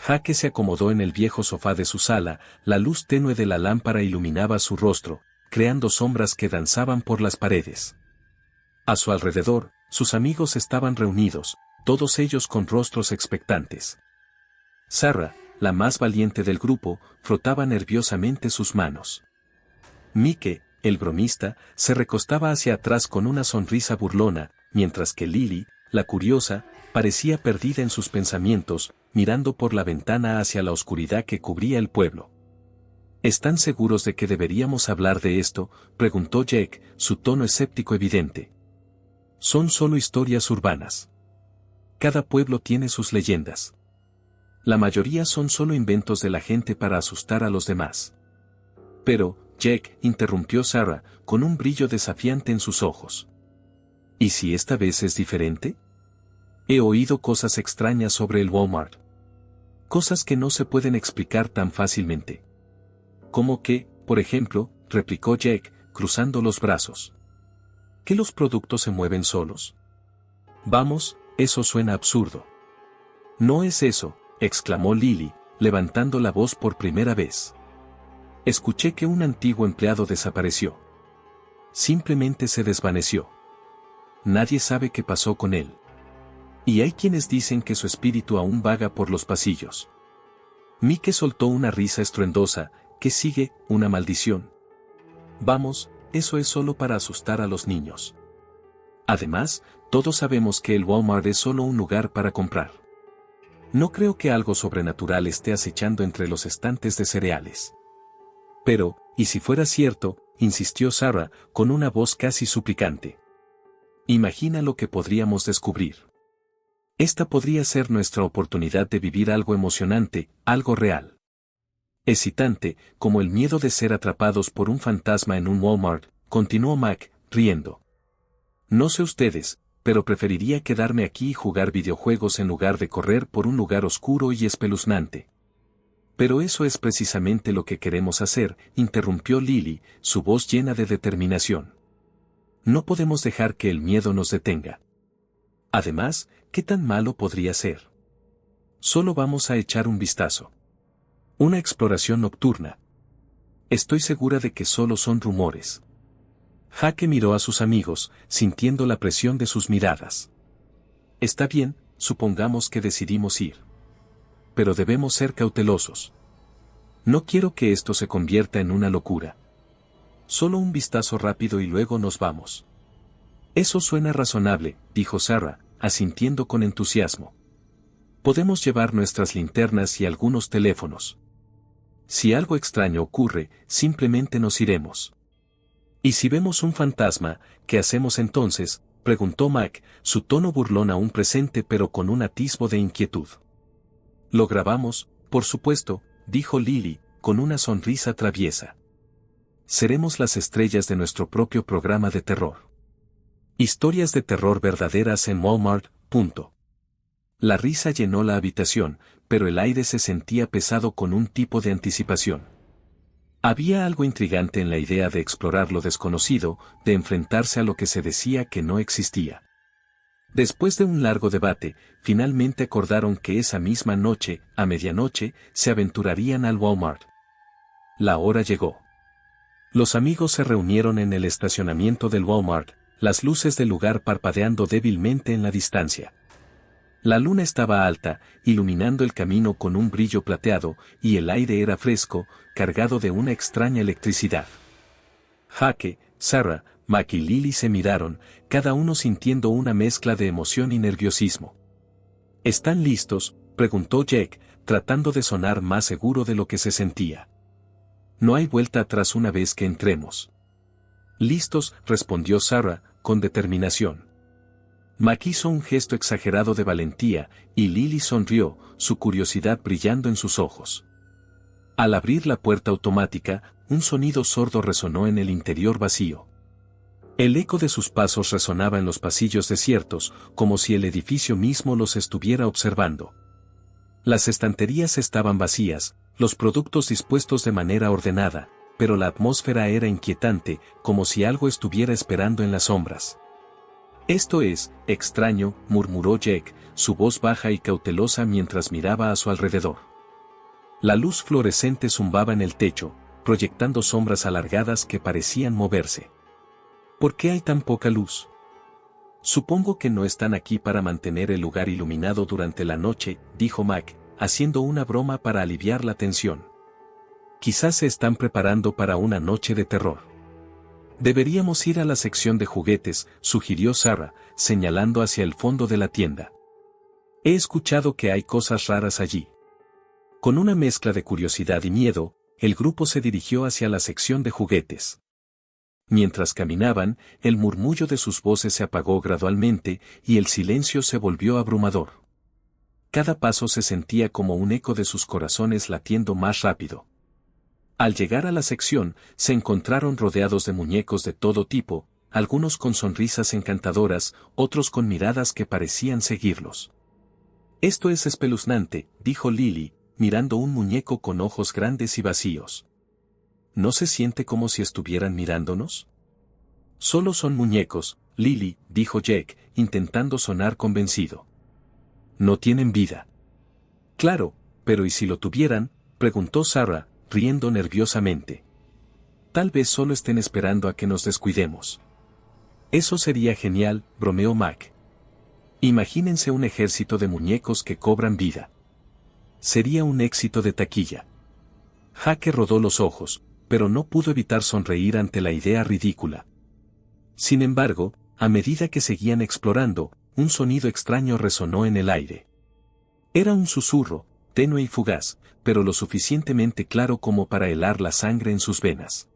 Jake se acomodó en el viejo sofá de su sala, la luz tenue de la lámpara iluminaba su rostro, creando sombras que danzaban por las paredes. A su alrededor, sus amigos estaban reunidos, todos ellos con rostros expectantes. Sarah, la más valiente del grupo, frotaba nerviosamente sus manos. Mike, el bromista, se recostaba hacia atrás con una sonrisa burlona, mientras que Lily, la curiosa, parecía perdida en sus pensamientos, mirando por la ventana hacia la oscuridad que cubría el pueblo. ¿Están seguros de que deberíamos hablar de esto?, preguntó Jake, su tono escéptico evidente. Son solo historias urbanas. Cada pueblo tiene sus leyendas. La mayoría son solo inventos de la gente para asustar a los demás. Pero, Jake, interrumpió Sarah, con un brillo desafiante en sus ojos. ¿Y si esta vez es diferente? He oído cosas extrañas sobre el Walmart. Cosas que no se pueden explicar tan fácilmente. ¿Cómo que, por ejemplo?, replicó Jake, cruzando los brazos. ¿Que los productos se mueven solos? Vamos, eso suena absurdo. No es eso, exclamó Lily, levantando la voz por primera vez. Escuché que un antiguo empleado desapareció. Simplemente se desvaneció. Nadie sabe qué pasó con él. Y hay quienes dicen que su espíritu aún vaga por los pasillos. Mike soltó una risa estruendosa, que sigue, una maldición. Vamos, eso es solo para asustar a los niños. Además, todos sabemos que el Walmart es solo un lugar para comprar. No creo que algo sobrenatural esté acechando entre los estantes de cereales. Pero, ¿y si fuera cierto?, insistió Sarah, con una voz casi suplicante. Imagina lo que podríamos descubrir. Esta podría ser nuestra oportunidad de vivir algo emocionante, algo real. Excitante, como el miedo de ser atrapados por un fantasma en un Walmart, continuó Mac, riendo. No sé ustedes, pero preferiría quedarme aquí y jugar videojuegos en lugar de correr por un lugar oscuro y espeluznante. Pero eso es precisamente lo que queremos hacer, interrumpió Lily, su voz llena de determinación. No podemos dejar que el miedo nos detenga. Además, ¿qué tan malo podría ser? Solo vamos a echar un vistazo. Una exploración nocturna. Estoy segura de que solo son rumores. Jake miró a sus amigos, sintiendo la presión de sus miradas. Está bien, supongamos que decidimos ir. Pero debemos ser cautelosos. No quiero que esto se convierta en una locura. Solo un vistazo rápido y luego nos vamos. Eso suena razonable, dijo Sarah, asintiendo con entusiasmo. Podemos llevar nuestras linternas y algunos teléfonos. Si algo extraño ocurre, simplemente nos iremos. ¿Y si vemos un fantasma, qué hacemos entonces?, preguntó Mac, su tono burlón aún presente pero con un atisbo de inquietud. Lo grabamos, por supuesto, dijo Lily, con una sonrisa traviesa. Seremos las estrellas de nuestro propio programa de terror. Historias de terror verdaderas en Walmart. La risa llenó la habitación, pero el aire se sentía pesado con un tipo de anticipación. Había algo intrigante en la idea de explorar lo desconocido, de enfrentarse a lo que se decía que no existía. Después de un largo debate, finalmente acordaron que esa misma noche, a medianoche, se aventurarían al Walmart. La hora llegó. Los amigos se reunieron en el estacionamiento del Walmart, las luces del lugar parpadeando débilmente en la distancia. La luna estaba alta, iluminando el camino con un brillo plateado, y el aire era fresco, cargado de una extraña electricidad. Jake, Sarah, Mac y Lily se miraron, cada uno sintiendo una mezcla de emoción y nerviosismo. ¿Están listos?, preguntó Jake, tratando de sonar más seguro de lo que se sentía. No hay vuelta atrás una vez que entremos. Listos, respondió Sarah, con determinación. Mac hizo un gesto exagerado de valentía, y Lily sonrió, su curiosidad brillando en sus ojos. Al abrir la puerta automática, un sonido sordo resonó en el interior vacío. El eco de sus pasos resonaba en los pasillos desiertos, como si el edificio mismo los estuviera observando. Las estanterías estaban vacías, los productos dispuestos de manera ordenada, pero la atmósfera era inquietante, como si algo estuviera esperando en las sombras. Esto es extraño, murmuró Jake, su voz baja y cautelosa mientras miraba a su alrededor. La luz fluorescente zumbaba en el techo, proyectando sombras alargadas que parecían moverse. ¿Por qué hay tan poca luz? Supongo que no están aquí para mantener el lugar iluminado durante la noche, dijo Mac, haciendo una broma para aliviar la tensión. Quizás se están preparando para una noche de terror. Deberíamos ir a la sección de juguetes, sugirió Sarah, señalando hacia el fondo de la tienda. He escuchado que hay cosas raras allí. Con una mezcla de curiosidad y miedo, el grupo se dirigió hacia la sección de juguetes. Mientras caminaban, el murmullo de sus voces se apagó gradualmente y el silencio se volvió abrumador. Cada paso se sentía como un eco de sus corazones latiendo más rápido. Al llegar a la sección, se encontraron rodeados de muñecos de todo tipo, algunos con sonrisas encantadoras, otros con miradas que parecían seguirlos. Esto es espeluznante, dijo Lily, mirando un muñeco con ojos grandes y vacíos. ¿No se siente como si estuvieran mirándonos? Solo son muñecos, Lily, dijo Jake, intentando sonar convencido. No tienen vida. Claro, pero ¿y si lo tuvieran?, preguntó Sarah, riendo nerviosamente. Tal vez solo estén esperando a que nos descuidemos. Eso sería genial, bromeó Mac. Imagínense un ejército de muñecos que cobran vida. Sería un éxito de taquilla. Jake rodó los ojos, pero no pudo evitar sonreír ante la idea ridícula. Sin embargo, a medida que seguían explorando, un sonido extraño resonó en el aire. Era un susurro, tenue y fugaz, pero lo suficientemente claro como para helar la sangre en sus venas.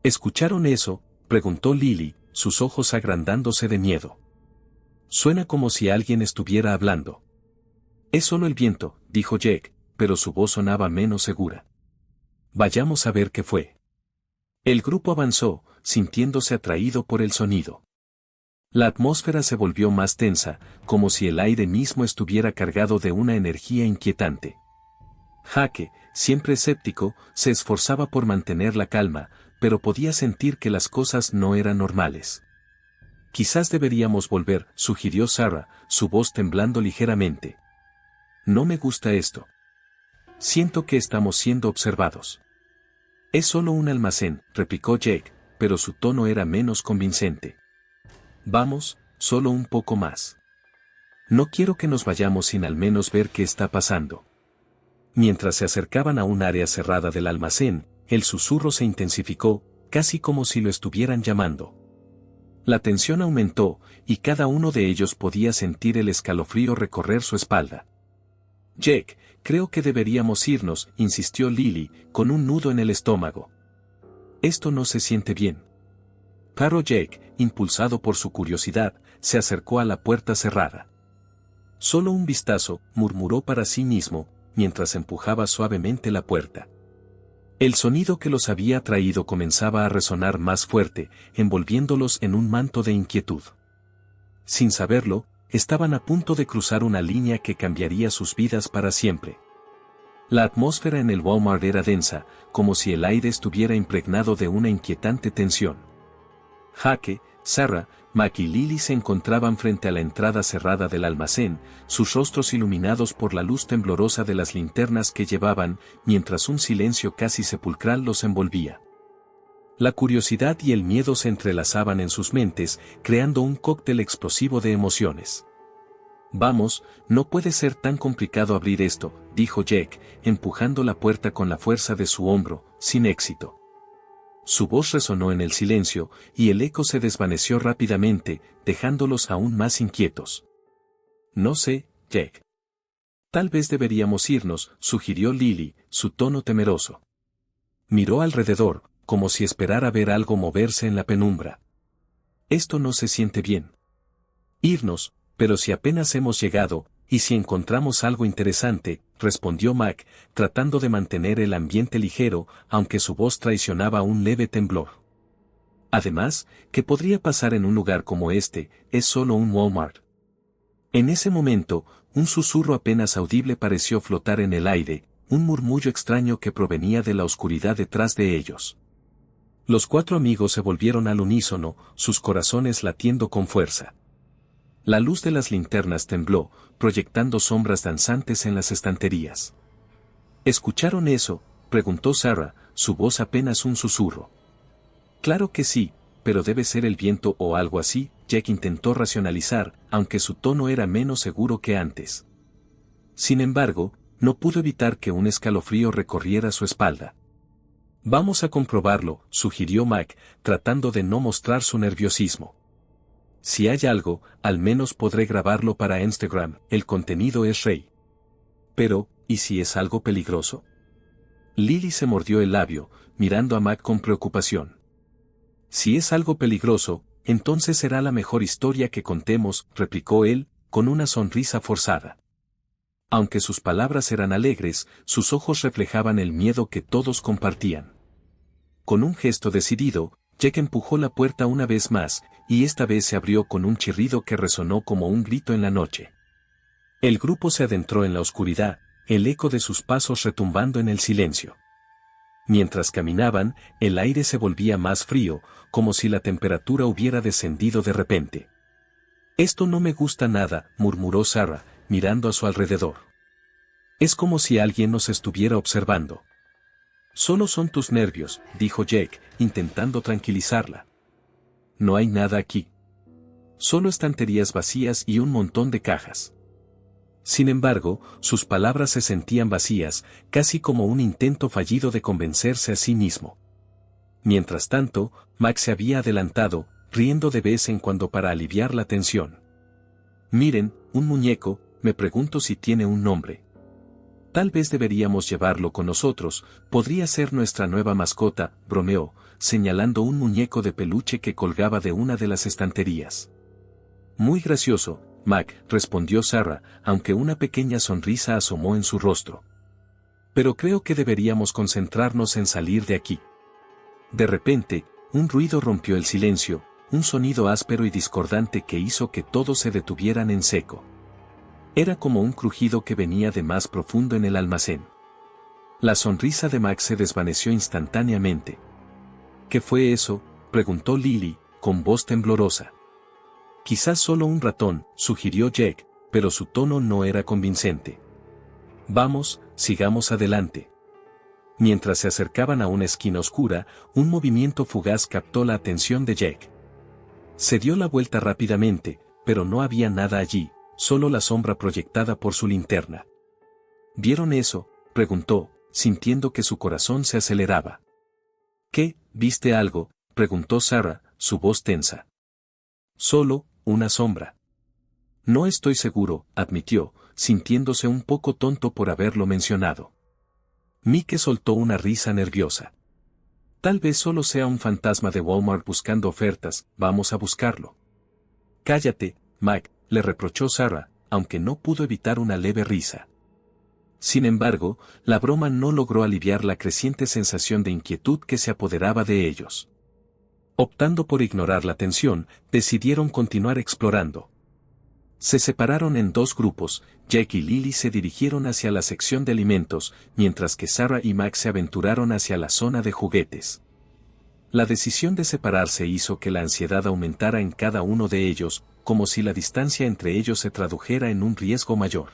¿Escucharon eso?, preguntó Lily, sus ojos agrandándose de miedo. Suena como si alguien estuviera hablando. Es solo el viento, dijo Jake, pero su voz sonaba menos segura. Vayamos a ver qué fue. El grupo avanzó, sintiéndose atraído por el sonido. La atmósfera se volvió más tensa, como si el aire mismo estuviera cargado de una energía inquietante. Jake, siempre escéptico, se esforzaba por mantener la calma, pero podía sentir que las cosas no eran normales. Quizás deberíamos volver, sugirió Sarah, su voz temblando ligeramente. No me gusta esto. Siento que estamos siendo observados. Es solo un almacén, replicó Jake, pero su tono era menos convincente. Vamos, solo un poco más. No quiero que nos vayamos sin al menos ver qué está pasando. Mientras se acercaban a un área cerrada del almacén, el susurro se intensificó, casi como si lo estuvieran llamando. La tensión aumentó, y cada uno de ellos podía sentir el escalofrío recorrer su espalda. Jake, creo que deberíamos irnos, insistió Lily, con un nudo en el estómago. Esto no se siente bien. Pero Jake, impulsado por su curiosidad, se acercó a la puerta cerrada. Solo un vistazo, murmuró para sí mismo, mientras empujaba suavemente la puerta. El sonido que los había atraído comenzaba a resonar más fuerte, envolviéndolos en un manto de inquietud. Sin saberlo, estaban a punto de cruzar una línea que cambiaría sus vidas para siempre. La atmósfera en el Walmart era densa, como si el aire estuviera impregnado de una inquietante tensión. Jake, Sarah, Mac y Lily se encontraban frente a la entrada cerrada del almacén, sus rostros iluminados por la luz temblorosa de las linternas que llevaban, mientras un silencio casi sepulcral los envolvía. La curiosidad y el miedo se entrelazaban en sus mentes, creando un cóctel explosivo de emociones. Vamos, no puede ser tan complicado abrir esto, dijo Jake, empujando la puerta con la fuerza de su hombro, sin éxito. Su voz resonó en el silencio, y el eco se desvaneció rápidamente, dejándolos aún más inquietos. No sé, Jake. Tal vez deberíamos irnos, sugirió Lily, su tono temeroso. Miró alrededor, como si esperara ver algo moverse en la penumbra. Esto no se siente bien. Irnos, pero si apenas hemos llegado, y si encontramos algo interesante, respondió Mac, tratando de mantener el ambiente ligero, aunque su voz traicionaba un leve temblor. Además, ¿qué podría pasar en un lugar como este? Es solo un Walmart. En ese momento, un susurro apenas audible pareció flotar en el aire, un murmullo extraño que provenía de la oscuridad detrás de ellos. Los cuatro amigos se volvieron al unísono, sus corazones latiendo con fuerza. La luz de las linternas tembló, proyectando sombras danzantes en las estanterías. ¿Escucharon eso?, preguntó Sarah, su voz apenas un susurro. Claro que sí, pero debe ser el viento o algo así, Jack intentó racionalizar, aunque su tono era menos seguro que antes. Sin embargo, no pudo evitar que un escalofrío recorriera su espalda. Vamos a comprobarlo, sugirió Mac, tratando de no mostrar su nerviosismo. Si hay algo, al menos podré grabarlo para Instagram, el contenido es rey. Pero, ¿y si es algo peligroso? Lily se mordió el labio, mirando a Mac con preocupación. Si es algo peligroso, entonces será la mejor historia que contemos, replicó él, con una sonrisa forzada. Aunque sus palabras eran alegres, sus ojos reflejaban el miedo que todos compartían. Con un gesto decidido, Jack empujó la puerta una vez más, y esta vez se abrió con un chirrido que resonó como un grito en la noche. El grupo se adentró en la oscuridad, el eco de sus pasos retumbando en el silencio. Mientras caminaban, el aire se volvía más frío, como si la temperatura hubiera descendido de repente. Esto no me gusta nada, murmuró Sarah, mirando a su alrededor. Es como si alguien nos estuviera observando. Solo son tus nervios, dijo Jack, intentando tranquilizarla. No hay nada aquí. Solo estanterías vacías y un montón de cajas. Sin embargo, sus palabras se sentían vacías, casi como un intento fallido de convencerse a sí mismo. Mientras tanto, Max se había adelantado, riendo de vez en cuando para aliviar la tensión. Miren, un muñeco, me pregunto si tiene un nombre. Tal vez deberíamos llevarlo con nosotros, podría ser nuestra nueva mascota, bromeó, señalando un muñeco de peluche que colgaba de una de las estanterías. Muy gracioso, Mac, respondió Sarah, aunque una pequeña sonrisa asomó en su rostro. Pero creo que deberíamos concentrarnos en salir de aquí. De repente, un ruido rompió el silencio, un sonido áspero y discordante que hizo que todos se detuvieran en seco. Era como un crujido que venía de más profundo en el almacén. La sonrisa de Max se desvaneció instantáneamente. ¿Qué fue eso?, preguntó Lily, con voz temblorosa. Quizás solo un ratón, sugirió Jack, pero su tono no era convincente. Vamos, sigamos adelante. Mientras se acercaban a una esquina oscura, un movimiento fugaz captó la atención de Jack. Se dio la vuelta rápidamente, pero no había nada allí, solo la sombra proyectada por su linterna. ¿Vieron eso?, preguntó, sintiendo que su corazón se aceleraba. ¿Qué, viste algo?, preguntó Sarah, su voz tensa. Solo, una sombra. No estoy seguro, admitió, sintiéndose un poco tonto por haberlo mencionado. Mike soltó una risa nerviosa. Tal vez solo sea un fantasma de Walmart buscando ofertas, vamos a buscarlo. Cállate, Mac, le reprochó Sarah, aunque no pudo evitar una leve risa. Sin embargo, la broma no logró aliviar la creciente sensación de inquietud que se apoderaba de ellos. Optando por ignorar la tensión, decidieron continuar explorando. Se separaron en dos grupos, Jack y Lily se dirigieron hacia la sección de alimentos, mientras que Sarah y Max se aventuraron hacia la zona de juguetes. La decisión de separarse hizo que la ansiedad aumentara en cada uno de ellos, como si la distancia entre ellos se tradujera en un riesgo mayor.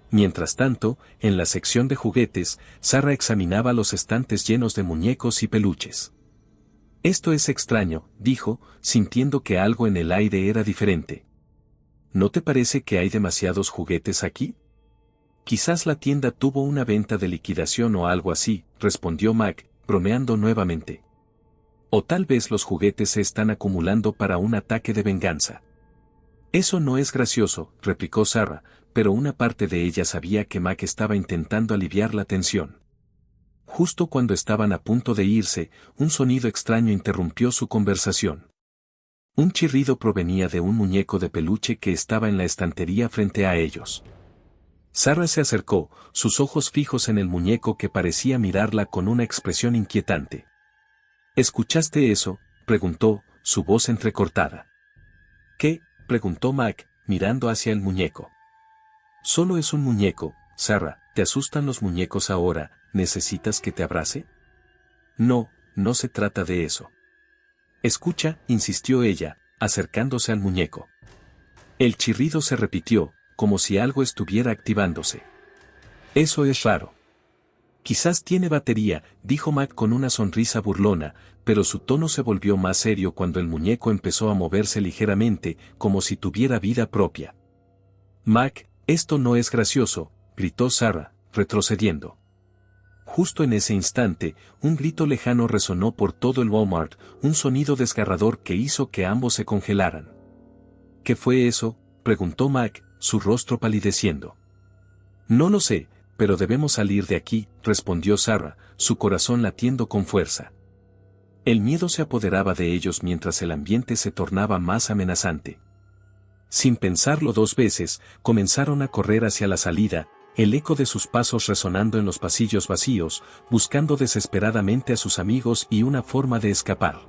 Mientras tanto, en la sección de juguetes, Sarah examinaba los estantes llenos de muñecos y peluches. Esto es extraño, dijo, sintiendo que algo en el aire era diferente. ¿No te parece que hay demasiados juguetes aquí? Quizás la tienda tuvo una venta de liquidación o algo así, respondió Mac, bromeando nuevamente. O tal vez los juguetes se están acumulando para un ataque de venganza. Eso no es gracioso, replicó Sarah, pero una parte de ella sabía que Mac estaba intentando aliviar la tensión. Justo cuando estaban a punto de irse, un sonido extraño interrumpió su conversación. Un chirrido provenía de un muñeco de peluche que estaba en la estantería frente a ellos. Sarah se acercó, sus ojos fijos en el muñeco que parecía mirarla con una expresión inquietante. ¿Escuchaste eso?, preguntó, su voz entrecortada. ¿Qué?, preguntó Mac, mirando hacia el muñeco. Solo es un muñeco, Sarah, ¿te asustan los muñecos ahora? ¿Necesitas que te abrace? No, no se trata de eso. Escucha, insistió ella, acercándose al muñeco. El chirrido se repitió, como si algo estuviera activándose. Eso es raro. Quizás tiene batería, dijo Mac con una sonrisa burlona, pero su tono se volvió más serio cuando el muñeco empezó a moverse ligeramente, como si tuviera vida propia. Mac, esto no es gracioso, gritó Sarah, retrocediendo. Justo en ese instante, un grito lejano resonó por todo el Walmart, un sonido desgarrador que hizo que ambos se congelaran. ¿Qué fue eso?, preguntó Mac, su rostro palideciendo. No lo sé, pero debemos salir de aquí, respondió Sarah, su corazón latiendo con fuerza. El miedo se apoderaba de ellos mientras el ambiente se tornaba más amenazante. Sin pensarlo dos veces, comenzaron a correr hacia la salida, el eco de sus pasos resonando en los pasillos vacíos, buscando desesperadamente a sus amigos y una forma de escapar.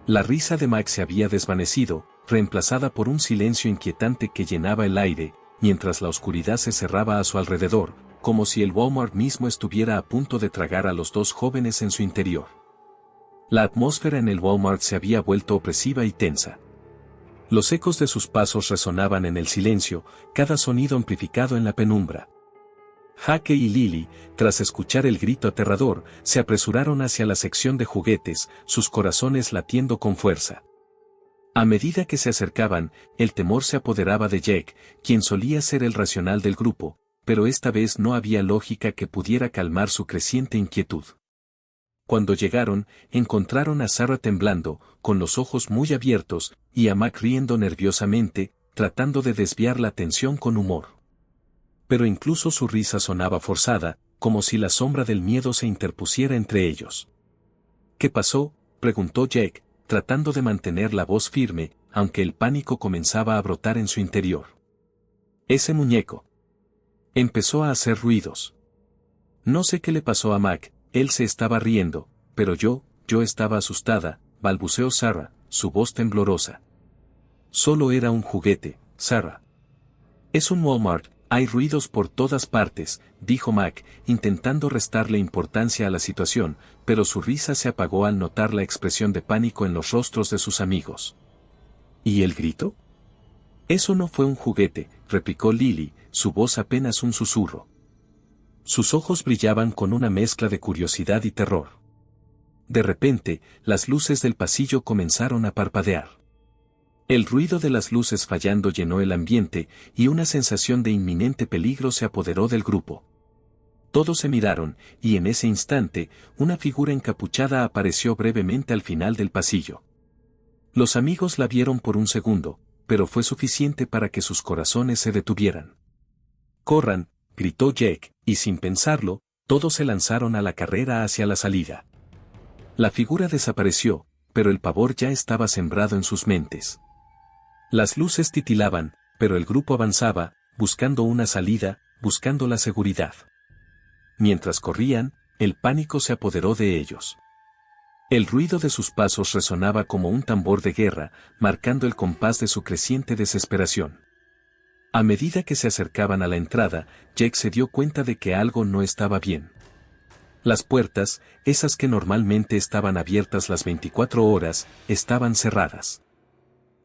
La risa de Mac se había desvanecido, reemplazada por un silencio inquietante que llenaba el aire, mientras la oscuridad se cerraba a su alrededor, como si el Walmart mismo estuviera a punto de tragar a los dos jóvenes en su interior. La atmósfera en el Walmart se había vuelto opresiva y tensa. Los ecos de sus pasos resonaban en el silencio, cada sonido amplificado en la penumbra. Jake y Lily, tras escuchar el grito aterrador, se apresuraron hacia la sección de juguetes, sus corazones latiendo con fuerza. A medida que se acercaban, el temor se apoderaba de Jake, quien solía ser el racional del grupo, pero esta vez no había lógica que pudiera calmar su creciente inquietud. Cuando llegaron, encontraron a Sarah temblando, con los ojos muy abiertos, y a Mac riendo nerviosamente, tratando de desviar la atención con humor. Pero incluso su risa sonaba forzada, como si la sombra del miedo se interpusiera entre ellos. ¿Qué pasó?, preguntó Jake, tratando de mantener la voz firme, aunque el pánico comenzaba a brotar en su interior. Ese muñeco empezó a hacer ruidos. No sé qué le pasó a Mac, él se estaba riendo, pero yo estaba asustada, balbuceó Sarah, su voz temblorosa. Solo era un juguete, Sarah. Es un Walmart, hay ruidos por todas partes, dijo Mac, intentando restarle importancia a la situación, pero su risa se apagó al notar la expresión de pánico en los rostros de sus amigos. ¿Y el grito? Eso no fue un juguete, replicó Lily, su voz apenas un susurro. Sus ojos brillaban con una mezcla de curiosidad y terror. De repente, las luces del pasillo comenzaron a parpadear. El ruido de las luces fallando llenó el ambiente, y una sensación de inminente peligro se apoderó del grupo. Todos se miraron, y en ese instante, una figura encapuchada apareció brevemente al final del pasillo. Los amigos la vieron por un segundo, pero fue suficiente para que sus corazones se detuvieran. ¡Corran!, gritó Jake, y sin pensarlo, todos se lanzaron a la carrera hacia la salida. La figura desapareció, pero el pavor ya estaba sembrado en sus mentes. Las luces titilaban, pero el grupo avanzaba, buscando una salida, buscando la seguridad. Mientras corrían, el pánico se apoderó de ellos. El ruido de sus pasos resonaba como un tambor de guerra, marcando el compás de su creciente desesperación. A medida que se acercaban a la entrada, Jake se dio cuenta de que algo no estaba bien. Las puertas, esas que normalmente estaban abiertas las 24 horas, estaban cerradas.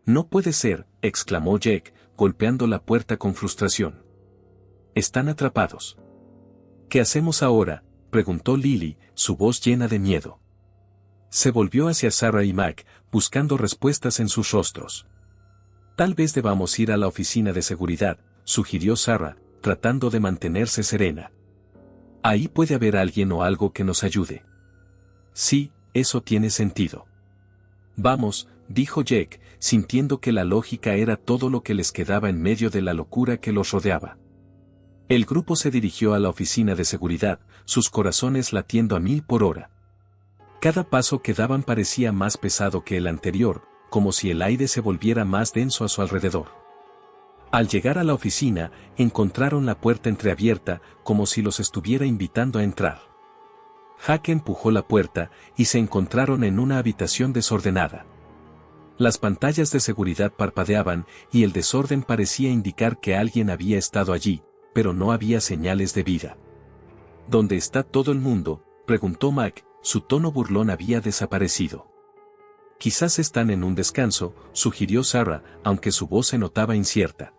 «No puede ser», exclamó Jake, golpeando la puerta con frustración. «Están atrapados». «¿Qué hacemos ahora?», preguntó Lily, su voz llena de miedo. Se volvió hacia Sarah y Mac, buscando respuestas en sus rostros. «Tal vez debamos ir a la oficina de seguridad», sugirió Sarah, tratando de mantenerse serena. «Ahí puede haber alguien o algo que nos ayude». «Sí, eso tiene sentido». «Vamos», dijo Jake, sintiendo que la lógica era todo lo que les quedaba en medio de la locura que los rodeaba. El grupo se dirigió a la oficina de seguridad, sus corazones latiendo a 1000 por hora. Cada paso que daban parecía más pesado que el anterior, como si el aire se volviera más denso a su alrededor. Al llegar a la oficina, encontraron la puerta entreabierta, como si los estuviera invitando a entrar. Jake empujó la puerta, y se encontraron en una habitación desordenada. Las pantallas de seguridad parpadeaban, y el desorden parecía indicar que alguien había estado allí, pero no había señales de vida. ¿Dónde está todo el mundo?, preguntó Mac, su tono burlón había desaparecido. «Quizás están en un descanso», sugirió Sarah, aunque su voz se notaba incierta.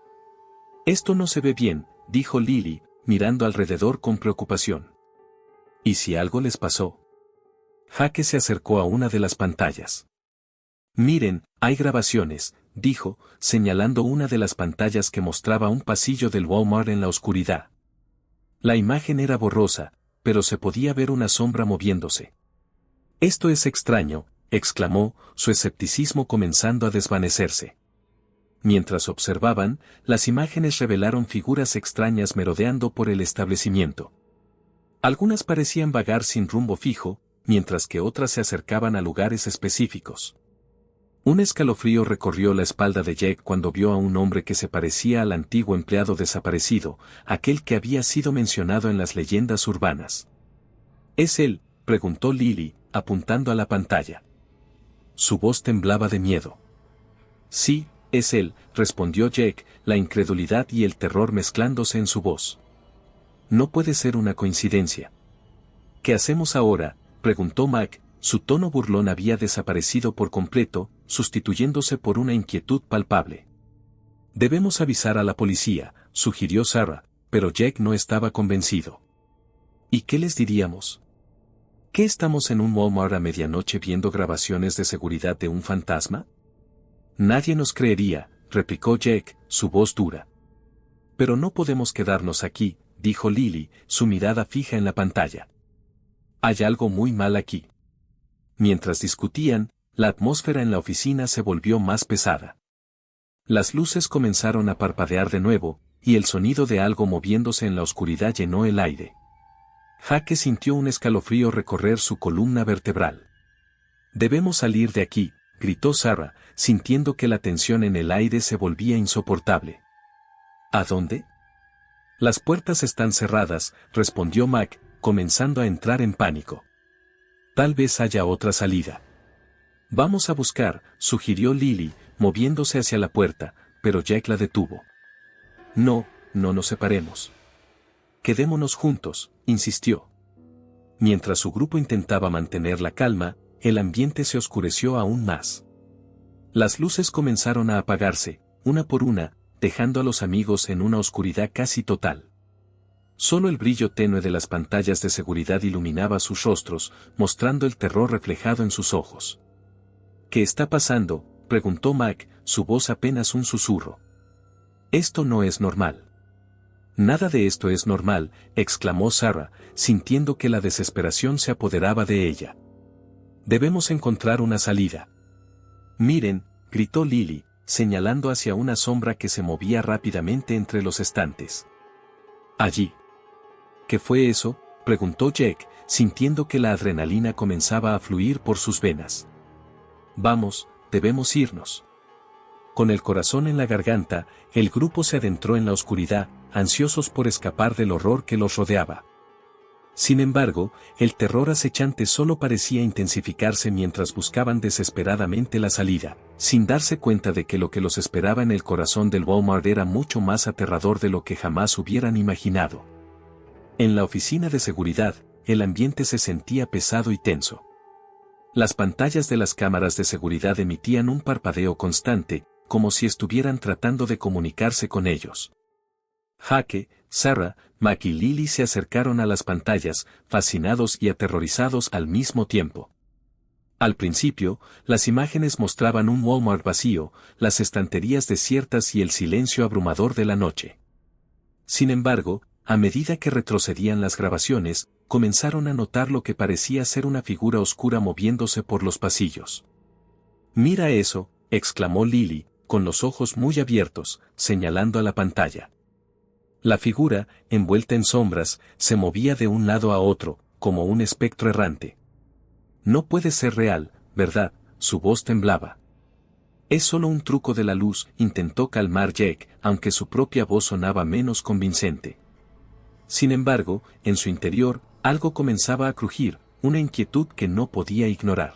«Esto no se ve bien», dijo Lily, mirando alrededor con preocupación. ¿Y si algo les pasó? Jake se acercó a una de las pantallas. Miren, hay grabaciones, dijo, señalando una de las pantallas que mostraba un pasillo del Walmart en la oscuridad. La imagen era borrosa, pero se podía ver una sombra moviéndose. Esto es extraño, exclamó, su escepticismo comenzando a desvanecerse. Mientras observaban, las imágenes revelaron figuras extrañas merodeando por el establecimiento. Algunas parecían vagar sin rumbo fijo, mientras que otras se acercaban a lugares específicos. Un escalofrío recorrió la espalda de Jake cuando vio a un hombre que se parecía al antiguo empleado desaparecido, aquel que había sido mencionado en las leyendas urbanas. ¿Es él?, preguntó Lily, apuntando a la pantalla. Su voz temblaba de miedo. Sí, es él, respondió Jake, la incredulidad y el terror mezclándose en su voz. No puede ser una coincidencia. ¿Qué hacemos ahora?, preguntó Mac. Su tono burlón había desaparecido por completo, sustituyéndose por una inquietud palpable. Debemos avisar a la policía, sugirió Sarah, pero Jake no estaba convencido. ¿Y qué les diríamos? ¿Qué estamos en un Walmart a medianoche viendo grabaciones de seguridad de un fantasma? Nadie nos creería, replicó Jake, su voz dura. Pero no podemos quedarnos aquí, dijo Lily, su mirada fija en la pantalla. Hay algo muy mal aquí. Mientras discutían, la atmósfera en la oficina se volvió más pesada. Las luces comenzaron a parpadear de nuevo, y el sonido de algo moviéndose en la oscuridad llenó el aire. Jake sintió un escalofrío recorrer su columna vertebral. Debemos salir de aquí, gritó Sarah, sintiendo que la tensión en el aire se volvía insoportable. ¿A dónde? Las puertas están cerradas, respondió Mac, comenzando a entrar en pánico. Tal vez haya otra salida. Vamos a buscar, sugirió Lily, moviéndose hacia la puerta, pero Jake la detuvo. No, no nos separemos. Quedémonos juntos, insistió. Mientras su grupo intentaba mantener la calma, el ambiente se oscureció aún más. Las luces comenzaron a apagarse, una por una, dejando a los amigos en una oscuridad casi total. Solo el brillo tenue de las pantallas de seguridad iluminaba sus rostros, mostrando el terror reflejado en sus ojos. ¿Qué está pasando?, preguntó Mac, su voz apenas un susurro. Esto no es normal. Nada de esto es normal, exclamó Sarah, sintiendo que la desesperación se apoderaba de ella. Debemos encontrar una salida. Miren, gritó Lily, señalando hacia una sombra que se movía rápidamente entre los estantes. Allí. ¿Qué fue eso?, preguntó Jake, sintiendo que la adrenalina comenzaba a fluir por sus venas. Vamos, debemos irnos. Con el corazón en la garganta, el grupo se adentró en la oscuridad, ansiosos por escapar del horror que los rodeaba. Sin embargo, el terror acechante solo parecía intensificarse mientras buscaban desesperadamente la salida, sin darse cuenta de que lo que los esperaba en el corazón del Walmart era mucho más aterrador de lo que jamás hubieran imaginado. En la oficina de seguridad, el ambiente se sentía pesado y tenso. Las pantallas de las cámaras de seguridad emitían un parpadeo constante, como si estuvieran tratando de comunicarse con ellos. Jake, Sarah, Mac y Lily se acercaron a las pantallas, fascinados y aterrorizados al mismo tiempo. Al principio, las imágenes mostraban un Walmart vacío, las estanterías desiertas y el silencio abrumador de la noche. Sin embargo, a medida que retrocedían las grabaciones, comenzaron a notar lo que parecía ser una figura oscura moviéndose por los pasillos. «Mira eso», exclamó Lily, con los ojos muy abiertos, señalando a la pantalla. La figura, envuelta en sombras, se movía de un lado a otro, como un espectro errante. «No puede ser real, ¿verdad?», su voz temblaba. «Es solo un truco de la luz», intentó calmar Jake, aunque su propia voz sonaba menos convincente. Sin embargo, en su interior, algo comenzaba a crujir, una inquietud que no podía ignorar.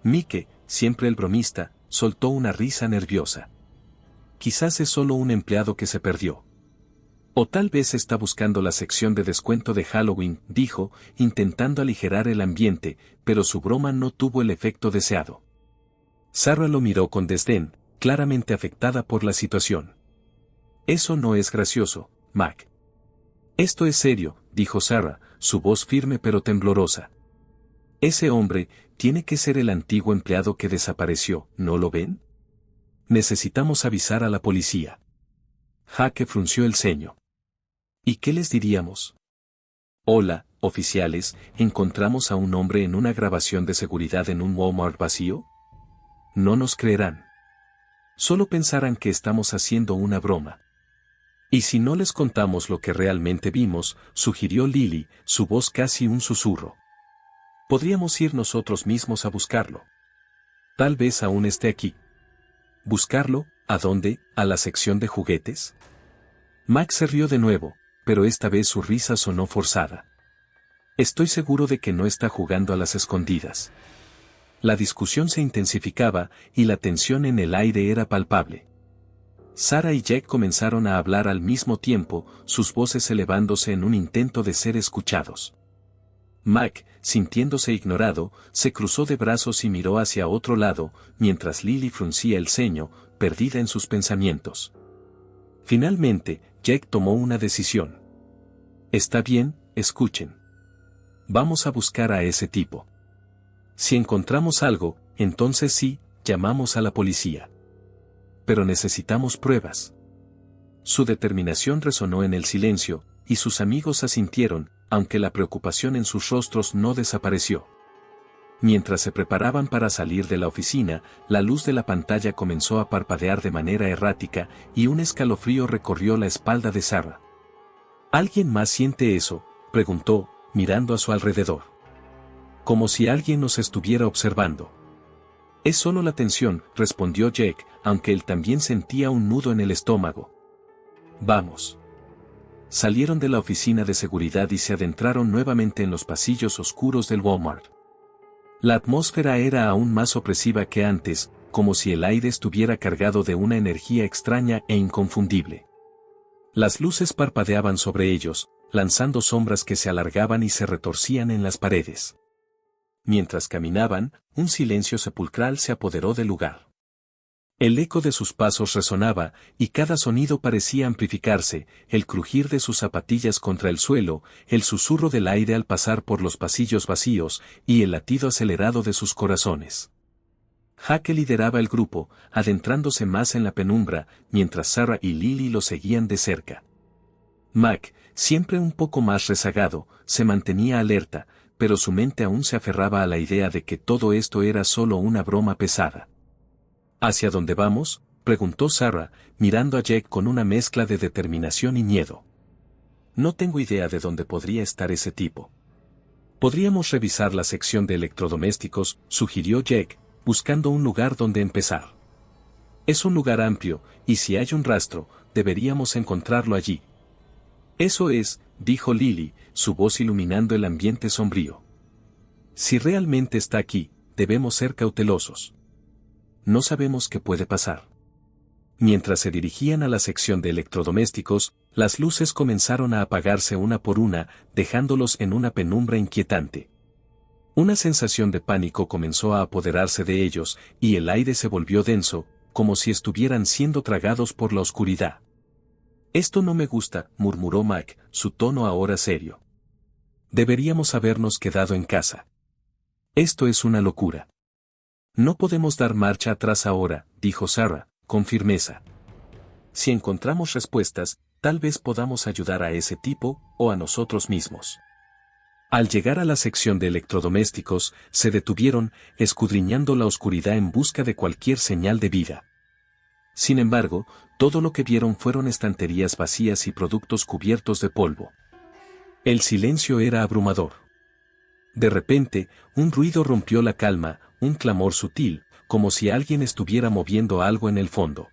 Mike, siempre el bromista, soltó una risa nerviosa. Quizás es solo un empleado que se perdió. O tal vez está buscando la sección de descuento de Halloween, dijo, intentando aligerar el ambiente, pero su broma no tuvo el efecto deseado. Sarah lo miró con desdén, claramente afectada por la situación. Eso no es gracioso, Mac. Esto es serio, dijo Sarah, su voz firme pero temblorosa. Ese hombre tiene que ser el antiguo empleado que desapareció, ¿no lo ven? Necesitamos avisar a la policía. Jake frunció el ceño. ¿Y qué les diríamos? Hola, oficiales, ¿encontramos a un hombre en una grabación de seguridad en un Walmart vacío? No nos creerán. Solo pensarán que estamos haciendo una broma. ¿Y si no les contamos lo que realmente vimos?, sugirió Lily, su voz casi un susurro. Podríamos ir nosotros mismos a buscarlo. Tal vez aún esté aquí. ¿Buscarlo? ¿A dónde? ¿A la sección de juguetes? Max se rió de nuevo, pero esta vez su risa sonó forzada. Estoy seguro de que no está jugando a las escondidas. La discusión se intensificaba y la tensión en el aire era palpable. Sarah y Jack comenzaron a hablar al mismo tiempo, sus voces elevándose en un intento de ser escuchados. Mac, sintiéndose ignorado, se cruzó de brazos y miró hacia otro lado, mientras Lily fruncía el ceño, perdida en sus pensamientos. Finalmente, Jack tomó una decisión. Está bien, escuchen. Vamos a buscar a ese tipo. Si encontramos algo, entonces sí, llamamos a la policía. Pero necesitamos pruebas. Su determinación resonó en el silencio, y sus amigos asintieron, aunque la preocupación en sus rostros no desapareció. Mientras se preparaban para salir de la oficina, la luz de la pantalla comenzó a parpadear de manera errática, y un escalofrío recorrió la espalda de Sarah. ¿Alguien más siente eso?, preguntó, mirando a su alrededor. Como si alguien nos estuviera observando. Es solo la tensión, respondió Jack, aunque él también sentía un nudo en el estómago. Vamos. Salieron de la oficina de seguridad y se adentraron nuevamente en los pasillos oscuros del Walmart. La atmósfera era aún más opresiva que antes, como si el aire estuviera cargado de una energía extraña e inconfundible. Las luces parpadeaban sobre ellos, lanzando sombras que se alargaban y se retorcían en las paredes. Mientras caminaban, un silencio sepulcral se apoderó del lugar. El eco de sus pasos resonaba, y cada sonido parecía amplificarse, el crujir de sus zapatillas contra el suelo, el susurro del aire al pasar por los pasillos vacíos, y el latido acelerado de sus corazones. Jake lideraba el grupo, adentrándose más en la penumbra, mientras Sarah y Lily lo seguían de cerca. Mac, siempre un poco más rezagado, se mantenía alerta, pero su mente aún se aferraba a la idea de que todo esto era solo una broma pesada. ¿Hacia dónde vamos?, preguntó Sarah, mirando a Jack con una mezcla de determinación y miedo. No tengo idea de dónde podría estar ese tipo. Podríamos revisar la sección de electrodomésticos, sugirió Jack, buscando un lugar donde empezar. Es un lugar amplio, y si hay un rastro, deberíamos encontrarlo allí. Eso es, dijo Lily, su voz iluminando el ambiente sombrío. Si realmente está aquí, debemos ser cautelosos. No sabemos qué puede pasar. Mientras se dirigían a la sección de electrodomésticos, las luces comenzaron a apagarse una por una, dejándolos en una penumbra inquietante. Una sensación de pánico comenzó a apoderarse de ellos, y el aire se volvió denso, como si estuvieran siendo tragados por la oscuridad. Esto no me gusta, murmuró Mac, su tono ahora serio. Deberíamos habernos quedado en casa. Esto es una locura. No podemos dar marcha atrás ahora, dijo Sarah, con firmeza. Si encontramos respuestas, tal vez podamos ayudar a ese tipo, o a nosotros mismos. Al llegar a la sección de electrodomésticos, se detuvieron, escudriñando la oscuridad en busca de cualquier señal de vida. Sin embargo, todo lo que vieron fueron estanterías vacías y productos cubiertos de polvo. El silencio era abrumador. De repente, un ruido rompió la calma, un clamor sutil, como si alguien estuviera moviendo algo en el fondo.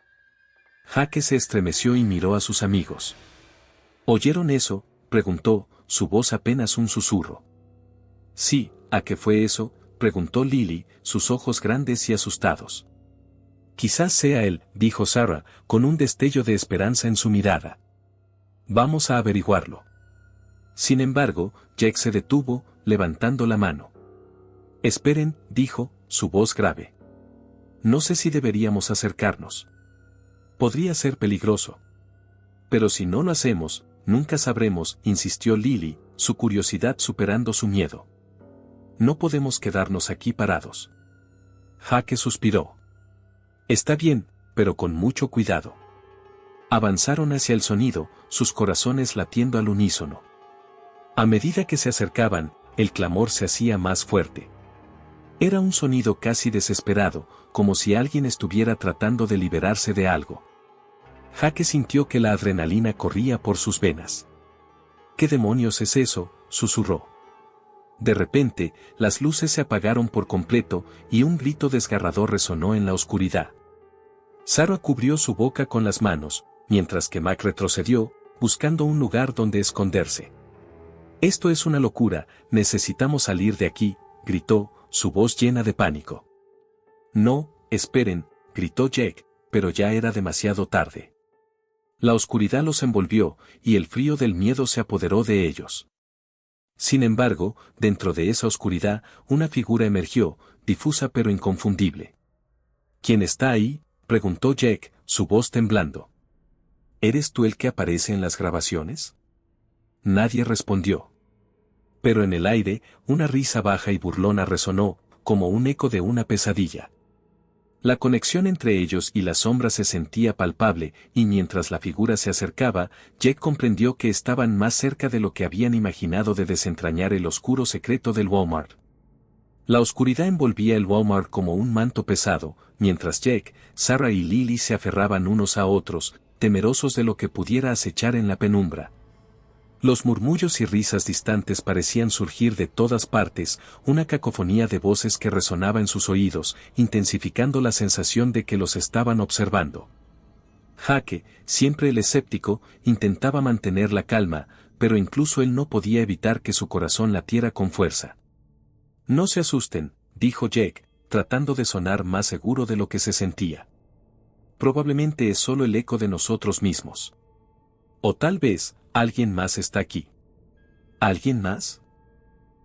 Jake se estremeció y miró a sus amigos. ¿Oyeron eso?, preguntó, su voz apenas un susurro. Sí, ¿a qué fue eso?, preguntó Lily, sus ojos grandes y asustados. Quizás sea él, dijo Sarah, con un destello de esperanza en su mirada. Vamos a averiguarlo. Sin embargo, Jack se detuvo, levantando la mano. Esperen, dijo, su voz grave. No sé si deberíamos acercarnos. Podría ser peligroso. Pero si no lo hacemos, nunca sabremos, insistió Lily, su curiosidad superando su miedo. No podemos quedarnos aquí parados. Jake suspiró. Está bien, pero con mucho cuidado. Avanzaron hacia el sonido, sus corazones latiendo al unísono. A medida que se acercaban, el clamor se hacía más fuerte. Era un sonido casi desesperado, como si alguien estuviera tratando de liberarse de algo. Jake sintió que la adrenalina corría por sus venas. ¿Qué demonios es eso?, susurró. De repente, las luces se apagaron por completo y un grito desgarrador resonó en la oscuridad. Sarah cubrió su boca con las manos, mientras que Mac retrocedió, buscando un lugar donde esconderse. «Esto es una locura, necesitamos salir de aquí», gritó, su voz llena de pánico. «No, esperen», gritó Jake, pero ya era demasiado tarde. La oscuridad los envolvió, y el frío del miedo se apoderó de ellos. Sin embargo, dentro de esa oscuridad, una figura emergió, difusa pero inconfundible. «¿Quién está ahí?», preguntó Jake, su voz temblando. «¿Eres tú el que aparece en las grabaciones?». Nadie respondió. Pero en el aire, una risa baja y burlona resonó, como un eco de una pesadilla. La conexión entre ellos y la sombra se sentía palpable, y mientras la figura se acercaba, Jake comprendió que estaban más cerca de lo que habían imaginado de desentrañar el oscuro secreto del Walmart. La oscuridad envolvía el Walmart como un manto pesado, mientras Jake, Sarah y Lily se aferraban unos a otros, temerosos de lo que pudiera acechar en la penumbra. Los murmullos y risas distantes parecían surgir de todas partes, una cacofonía de voces que resonaba en sus oídos, intensificando la sensación de que los estaban observando. Jake, siempre el escéptico, intentaba mantener la calma, pero incluso él no podía evitar que su corazón latiera con fuerza. «No se asusten», dijo Jake, tratando de sonar más seguro de lo que se sentía. «Probablemente es solo el eco de nosotros mismos. O tal vez, alguien más está aquí». «¿Alguien más?»,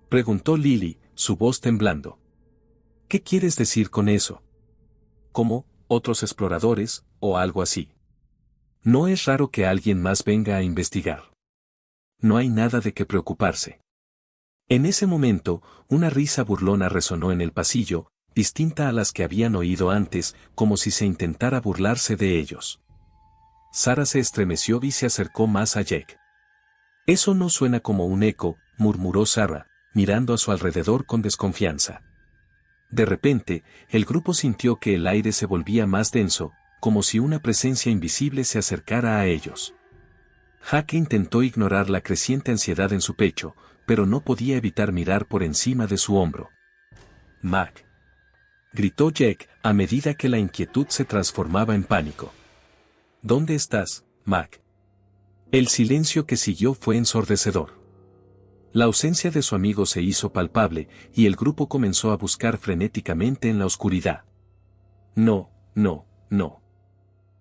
preguntó Lily, su voz temblando. «¿Qué quieres decir con eso?». «¿Como otros exploradores, o algo así?». «No es raro que alguien más venga a investigar. No hay nada de qué preocuparse». En ese momento, una risa burlona resonó en el pasillo, distinta a las que habían oído antes, como si se intentara burlarse de ellos. Sarah se estremeció y se acercó más a Jake. «Eso no suena como un eco», murmuró Sarah, mirando a su alrededor con desconfianza. De repente, el grupo sintió que el aire se volvía más denso, como si una presencia invisible se acercara a ellos. Jake intentó ignorar la creciente ansiedad en su pecho, pero no podía evitar mirar por encima de su hombro. «Mac», gritó Jake, a medida que la inquietud se transformaba en pánico. «¿Dónde estás, Mac?». El silencio que siguió fue ensordecedor. La ausencia de su amigo se hizo palpable, y el grupo comenzó a buscar frenéticamente en la oscuridad. «No, no, no»,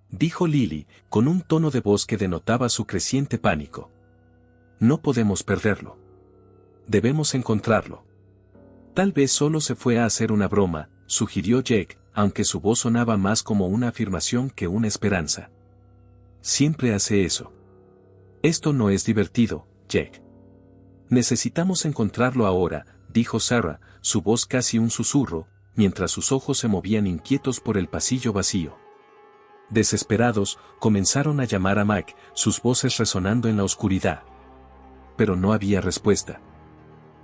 dijo Lily, con un tono de voz que denotaba su creciente pánico. «No podemos perderlo. Debemos encontrarlo». «Tal vez solo se fue a hacer una broma», sugirió Jake, aunque su voz sonaba más como una afirmación que una esperanza. «Siempre hace eso». «Esto no es divertido, Jake». «Necesitamos encontrarlo ahora», dijo Sarah, su voz casi un susurro, mientras sus ojos se movían inquietos por el pasillo vacío. Desesperados, comenzaron a llamar a Mac, sus voces resonando en la oscuridad. Pero no había respuesta.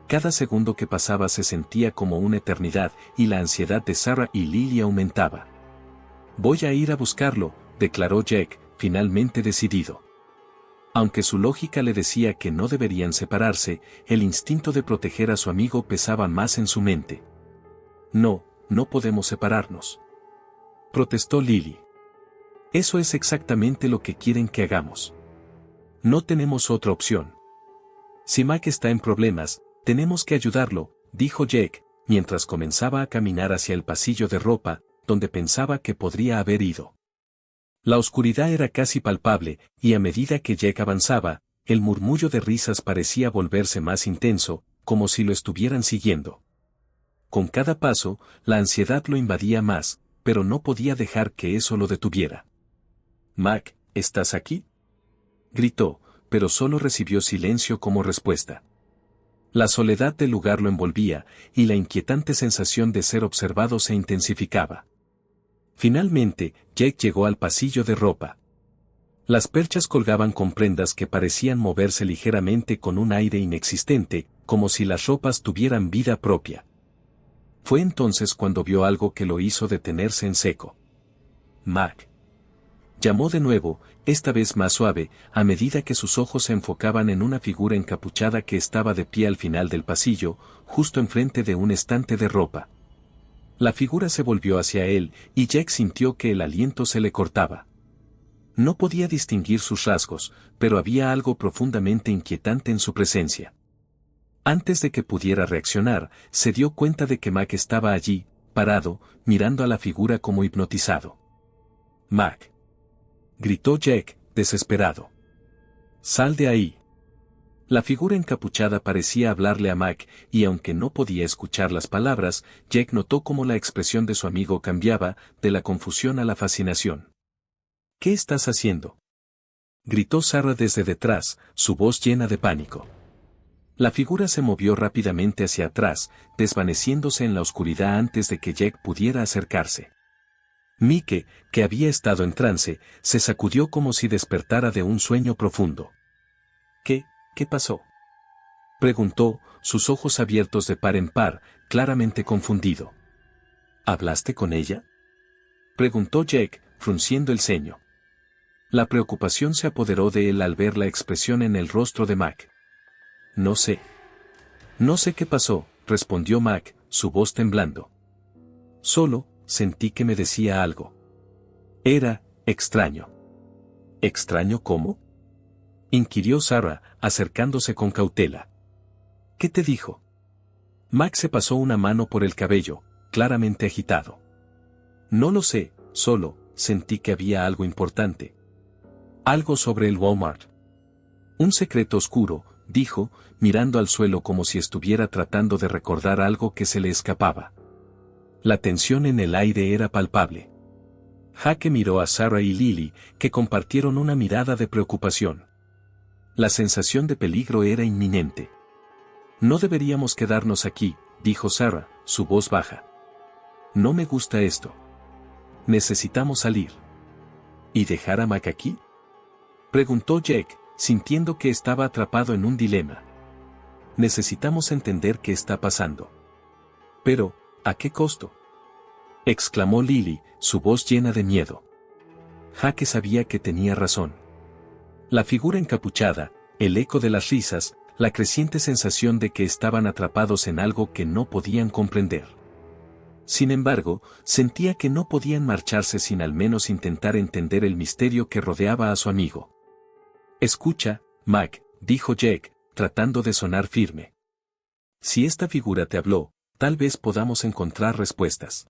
Cada segundo que pasaba se sentía como una eternidad, y la ansiedad de Sarah y Lily aumentaba. «Voy a ir a buscarlo», declaró Jake, finalmente decidido. Aunque su lógica le decía que no deberían separarse, el instinto de proteger a su amigo pesaba más en su mente. «No, no podemos separarnos», protestó Lily. «Eso es exactamente lo que quieren que hagamos. No tenemos otra opción. Si Mac está en problemas, tenemos que ayudarlo», dijo Jake, mientras comenzaba a caminar hacia el pasillo de ropa, donde pensaba que podría haber ido. La oscuridad era casi palpable, y a medida que Jake avanzaba, el murmullo de risas parecía volverse más intenso, como si lo estuvieran siguiendo. Con cada paso, la ansiedad lo invadía más, pero no podía dejar que eso lo detuviera. «Mac, ¿estás aquí?», gritó, pero solo recibió silencio como respuesta. La soledad del lugar lo envolvía, y la inquietante sensación de ser observado se intensificaba. Finalmente, Jake llegó al pasillo de ropa. Las perchas colgaban con prendas que parecían moverse ligeramente con un aire inexistente, como si las ropas tuvieran vida propia. Fue entonces cuando vio algo que lo hizo detenerse en seco. Mac. Llamó de nuevo, esta vez más suave, a medida que sus ojos se enfocaban en una figura encapuchada que estaba de pie al final del pasillo, justo enfrente de un estante de ropa. La figura se volvió hacia él, y Jack sintió que el aliento se le cortaba. No podía distinguir sus rasgos, pero había algo profundamente inquietante en su presencia. Antes de que pudiera reaccionar, se dio cuenta de que Mac estaba allí, parado, mirando a la figura como hipnotizado. «Mac», gritó Jack, desesperado. «Sal de ahí». La figura encapuchada parecía hablarle a Mac, y aunque no podía escuchar las palabras, Jack notó cómo la expresión de su amigo cambiaba, de la confusión a la fascinación. «¿Qué estás haciendo?», gritó Sarah desde detrás, su voz llena de pánico. La figura se movió rápidamente hacia atrás, desvaneciéndose en la oscuridad antes de que Jack pudiera acercarse. Mike, que había estado en trance, se sacudió como si despertara de un sueño profundo. ¿Qué pasó?, preguntó, sus ojos abiertos de par en par, claramente confundido. ¿Hablaste con ella?, preguntó Jack, frunciendo el ceño. La preocupación se apoderó de él al ver la expresión en el rostro de Mac. «No sé. No sé qué pasó», respondió Mac, su voz temblando. «Solo, sentí que me decía algo. Era extraño». «¿Extraño cómo?», inquirió Sarah, acercándose con cautela. «¿Qué te dijo?». Mac se pasó una mano por el cabello, claramente agitado. «No lo sé, solo, sentí que había algo importante. Algo sobre el Walmart. Un secreto oscuro», dijo, mirando al suelo como si estuviera tratando de recordar algo que se le escapaba. La tensión en el aire era palpable. Jake miró a Sarah y Lily, que compartieron una mirada de preocupación. La sensación de peligro era inminente. «No deberíamos quedarnos aquí», dijo Sarah, su voz baja. «No me gusta esto. Necesitamos salir». «¿Y dejar a Mac aquí?», preguntó Jack, sintiendo que estaba atrapado en un dilema. «Necesitamos entender qué está pasando». «Pero, ¿a qué costo?», exclamó Lily, su voz llena de miedo. Jake sabía que tenía razón. La figura encapuchada, el eco de las risas, la creciente sensación de que estaban atrapados en algo que no podían comprender. Sin embargo, sentía que no podían marcharse sin al menos intentar entender el misterio que rodeaba a su amigo. «Escucha, Mac», dijo Jack, tratando de sonar firme. «Si esta figura te habló, tal vez podamos encontrar respuestas.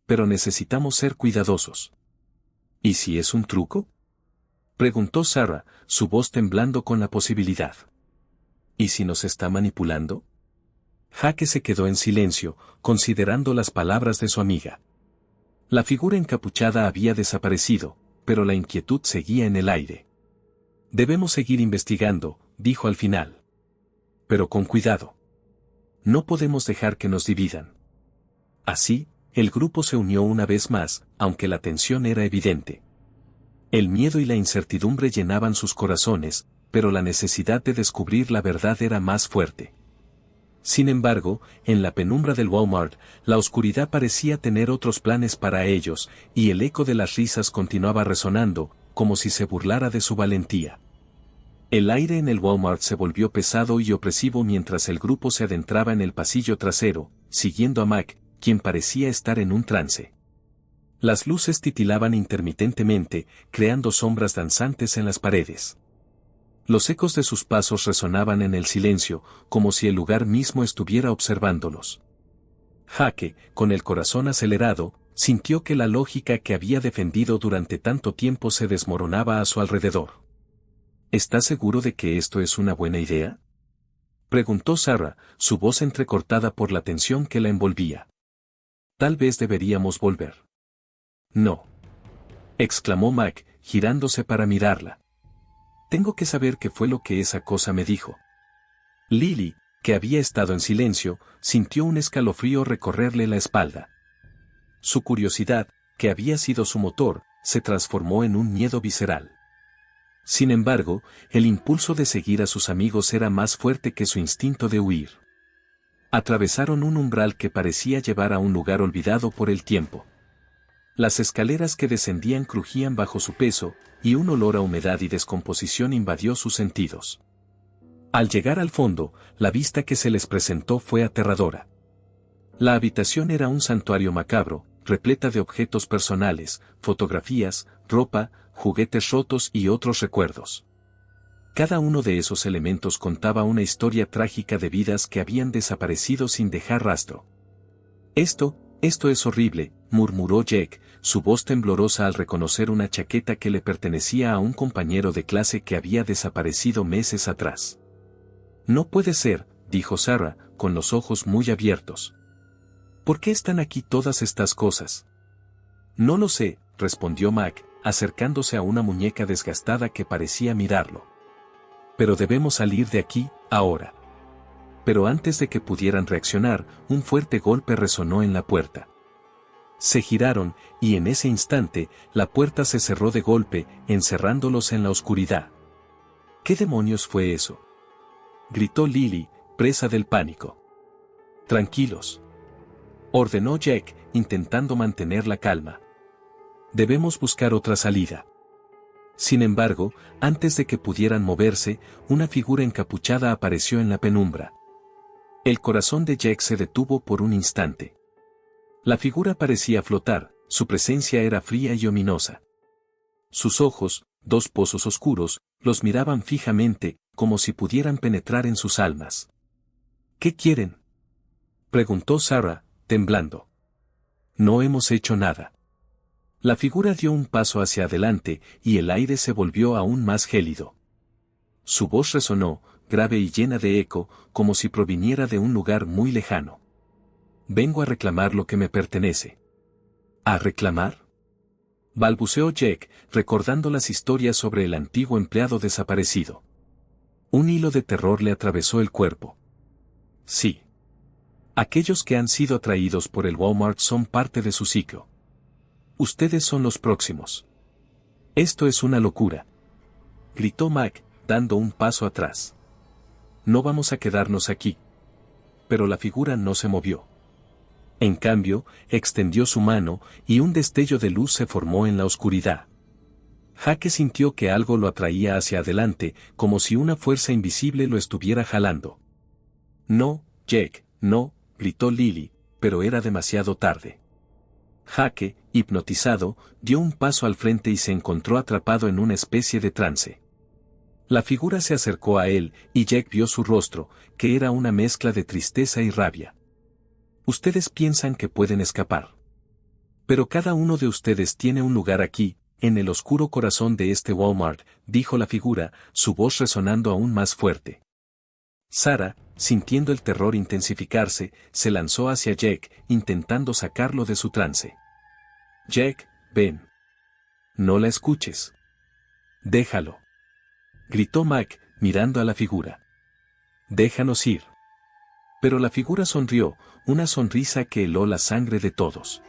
Pero necesitamos ser cuidadosos». «¿Y si es un truco?», preguntó Sarah, su voz temblando con la posibilidad. «¿Y si nos está manipulando?». Jake se quedó en silencio, considerando las palabras de su amiga. La figura encapuchada había desaparecido, pero la inquietud seguía en el aire. «Debemos seguir investigando», dijo al final. «Pero con cuidado. No podemos dejar que nos dividan». Así, el grupo se unió una vez más, aunque la tensión era evidente. El miedo y la incertidumbre llenaban sus corazones, pero la necesidad de descubrir la verdad era más fuerte. Sin embargo, en la penumbra del Walmart, la oscuridad parecía tener otros planes para ellos, y el eco de las risas continuaba resonando, como si se burlara de su valentía. El aire en el Walmart se volvió pesado y opresivo mientras el grupo se adentraba en el pasillo trasero, siguiendo a Mac, quien parecía estar en un trance. Las luces titilaban intermitentemente, creando sombras danzantes en las paredes. Los ecos de sus pasos resonaban en el silencio, como si el lugar mismo estuviera observándolos. Jake, con el corazón acelerado, sintió que la lógica que había defendido durante tanto tiempo se desmoronaba a su alrededor. «¿Estás seguro de que esto es una buena idea?», preguntó Sarah, su voz entrecortada por la tensión que la envolvía. «Tal vez deberíamos volver». «No», exclamó Mac, girándose para mirarla. «Tengo que saber qué fue lo que esa cosa me dijo». Lily, que había estado en silencio, sintió un escalofrío recorrerle la espalda. Su curiosidad, que había sido su motor, se transformó en un miedo visceral. Sin embargo, el impulso de seguir a sus amigos era más fuerte que su instinto de huir. Atravesaron un umbral que parecía llevar a un lugar olvidado por el tiempo. Las escaleras que descendían crujían bajo su peso, y un olor a humedad y descomposición invadió sus sentidos. Al llegar al fondo, la vista que se les presentó fue aterradora. La habitación era un santuario macabro, repleta de objetos personales, fotografías, ropa, juguetes rotos y otros recuerdos. Cada uno de esos elementos contaba una historia trágica de vidas que habían desaparecido sin dejar rastro. Esto es horrible, murmuró Jack, su voz temblorosa al reconocer una chaqueta que le pertenecía a un compañero de clase que había desaparecido meses atrás. No puede ser, dijo Sarah, con los ojos muy abiertos. ¿Por qué están aquí todas estas cosas? No lo sé, respondió Mac, acercándose a una muñeca desgastada que parecía mirarlo. Pero debemos salir de aquí, ahora. Pero antes de que pudieran reaccionar, un fuerte golpe resonó en la puerta. Se giraron, y en ese instante, la puerta se cerró de golpe, encerrándolos en la oscuridad. ¿Qué demonios fue eso?, gritó Lily, presa del pánico. Tranquilos, ordenó Jack, intentando mantener la calma. Debemos buscar otra salida. Sin embargo, antes de que pudieran moverse, una figura encapuchada apareció en la penumbra. El corazón de Jack se detuvo por un instante. La figura parecía flotar, su presencia era fría y ominosa. Sus ojos, dos pozos oscuros, los miraban fijamente, como si pudieran penetrar en sus almas. ¿Qué quieren?, preguntó Sarah, temblando. No hemos hecho nada. La figura dio un paso hacia adelante, y el aire se volvió aún más gélido. Su voz resonó, grave y llena de eco, como si proviniera de un lugar muy lejano. Vengo a reclamar lo que me pertenece. ¿A reclamar?, balbuceó Jack, recordando las historias sobre el antiguo empleado desaparecido. Un hilo de terror le atravesó el cuerpo. Sí. Aquellos que han sido atraídos por el Walmart son parte de su ciclo. Ustedes son los próximos. Esto es una locura, gritó Mac, dando un paso atrás. No vamos a quedarnos aquí. Pero la figura no se movió. En cambio, extendió su mano, y un destello de luz se formó en la oscuridad. Jack sintió que algo lo atraía hacia adelante, como si una fuerza invisible lo estuviera jalando. No, Jack, no, gritó Lily, pero era demasiado tarde. Jack, hipnotizado, dio un paso al frente y se encontró atrapado en una especie de trance. La figura se acercó a él, y Jack vio su rostro, que era una mezcla de tristeza y rabia. Ustedes piensan que pueden escapar. Pero cada uno de ustedes tiene un lugar aquí, en el oscuro corazón de este Walmart, dijo la figura, su voz resonando aún más fuerte. Sarah, sintiendo el terror intensificarse, se lanzó hacia Jack, intentando sacarlo de su trance. Jack, ven. No la escuches. Déjalo, gritó Mac, mirando a la figura. Déjanos ir. Pero la figura sonrió, una sonrisa que heló la sangre de todos.